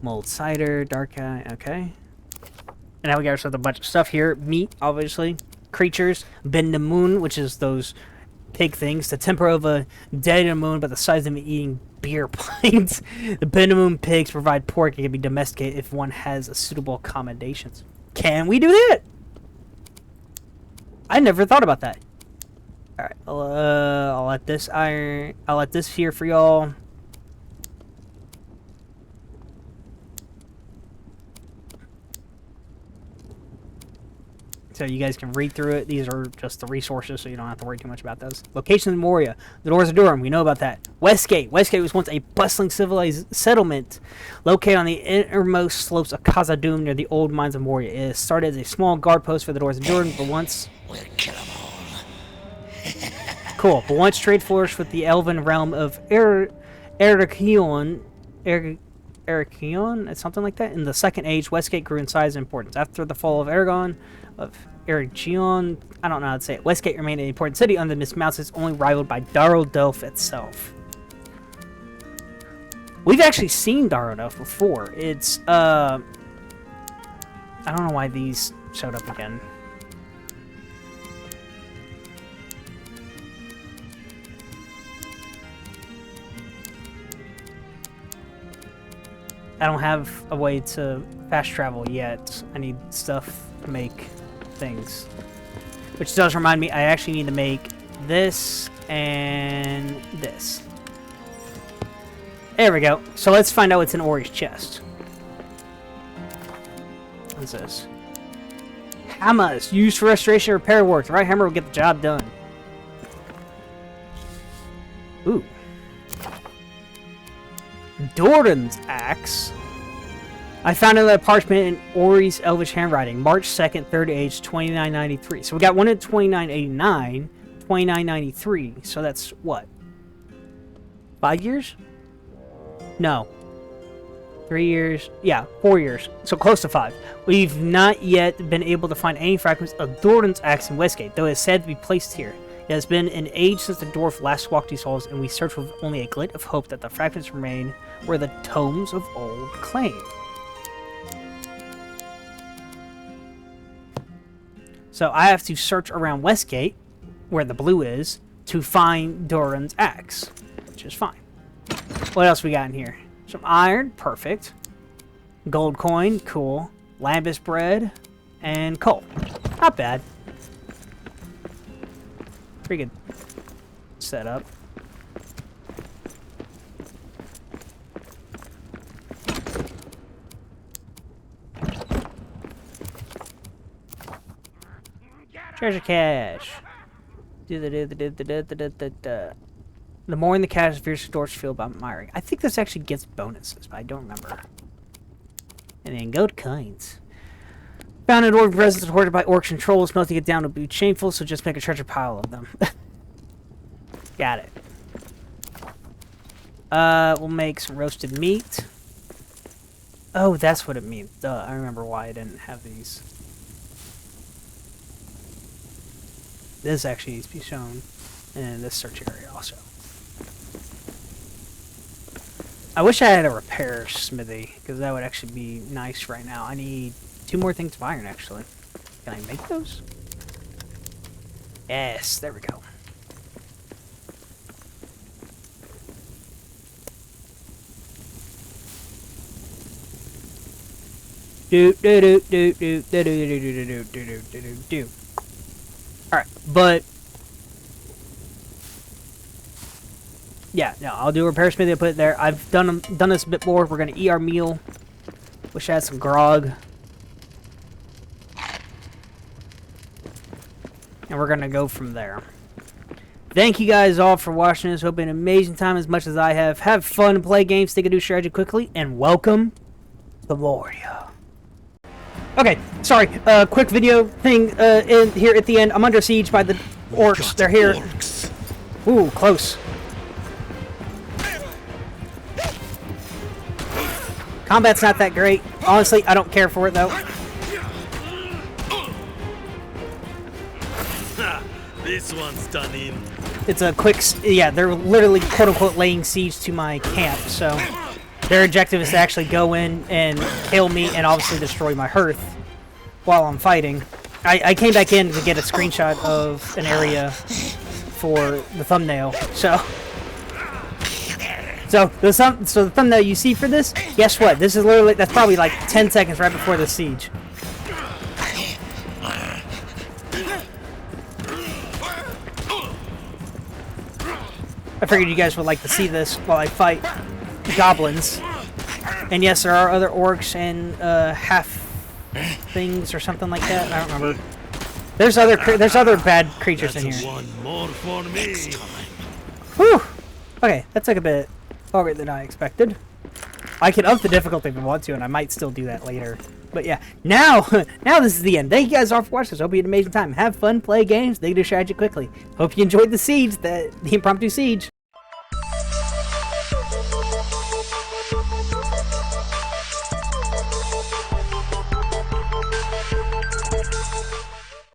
Mulled cider. Dark eye. Okay. And now we got ourselves a bunch of stuff here. Meat, obviously. Creatures. Bend the moon, which is those pig things. The temper of a dead moon, but the size of them eating beer pints. The Bendamoon pigs provide pork and can be domesticated if one has a suitable accommodations. Can we do that? I never thought about that. All right, I'll let this iron. I'll let this here for y'all. So you guys can read through it. These are just the resources, so you don't have to worry too much about those. Location in Moria. The Doors of Durham. We know about that. Westgate. Westgate was once a bustling civilized settlement located on the innermost slopes of Khazad-dûm near the old mines of Moria. It started as a small guard post for the Doors of Durham, but once... We'll kill them all. Cool. But once trade flourished with the elven realm of Erechkion, something like that. In the Second Age, Westgate grew in size and importance. After the fall of Eragon, of Eregion, I don't know how to say it, Westgate remained an important city under Miss Mountains, only rivaled by Darrow-Delph itself. We've actually seen Darrow-Delph before. It's, I don't know why these showed up again. I don't have a way to fast travel yet. I need stuff to make things. Which does remind me, I actually need to make this and this. There we go. So let's find out what's in Ori's chest. What's this? Hammers used for restoration and repair work. The right hammer will get the job done. Ooh. Doran's axe. I found another parchment in Ori's Elvish handwriting. March 2nd, 3rd age, 2993. So we got one in 2989, 2993. So that's what? 5 years? No. 3 years. Yeah, 4 years. So close to 5. We've not yet been able to find any fragments of Doran's axe in Westgate, though it is said to be placed here. It has been an age since the dwarf last walked these halls, and we search with only a glint of hope that the fragments remain where the tomes of old claim. So I have to search around Westgate, where the blue is, to find Doran's axe, which is fine. What else we got in here? Some iron, perfect. Gold coin, cool. Lambus bread, and coal. Not bad. Pretty good setup. Treasure cache. The more in the cache, the fierce doors feel about admiring. I think this actually gets bonuses, but I don't remember. And then gold coins. Found an orc residence hoarded by orcs and trolls. Melting it down would be shameful, so just make a treasure pile of them. Got it. We'll make some roasted meat. Oh, that's what it means. Duh, I remember why I didn't have these. This actually needs to be shown in this search area also. I wish I had a repair smithy, because that would actually be nice right now. I need 2 more things of iron, actually. Can I make those? Yes, there we go. Alright, but yeah, no, I'll do a repair smithy. I'll put it there. I've done this a bit more. We're gonna eat our meal. Wish I had some grog. And we're gonna go from there. Thank you guys all for watching this. Hope you had an amazing time as much as I have. Have fun, play games, think and do strategy quickly, and welcome to Moria. Okay, sorry. Quick video thing in here at the end. I'm under siege by the orcs. They're here. Orcs. Ooh, close. Combat's not that great. Honestly, I don't care for it though. This one's done in. It's a quick, yeah, they're literally quote-unquote laying siege to my camp, so their objective is to actually go in and kill me and obviously destroy my hearth while I'm fighting. I came back in to get a screenshot of an area for the thumbnail, so the thumbnail you see for this, guess what? This is literally, that's probably like 10 seconds right before the siege. I figured you guys would like to see this while I fight goblins. And yes, there are other orcs and half things or something like that. I don't remember. There's other bad creatures in here. One more for me. Whew. Okay, that took a bit longer than I expected. I can up the difficulty if I want to, and I might still do that later. But yeah, now this is the end. Thank you guys all for watching this. Hope you had an amazing time. Have fun, play games, think and do strategy quickly. Hope you enjoyed the siege, the impromptu siege.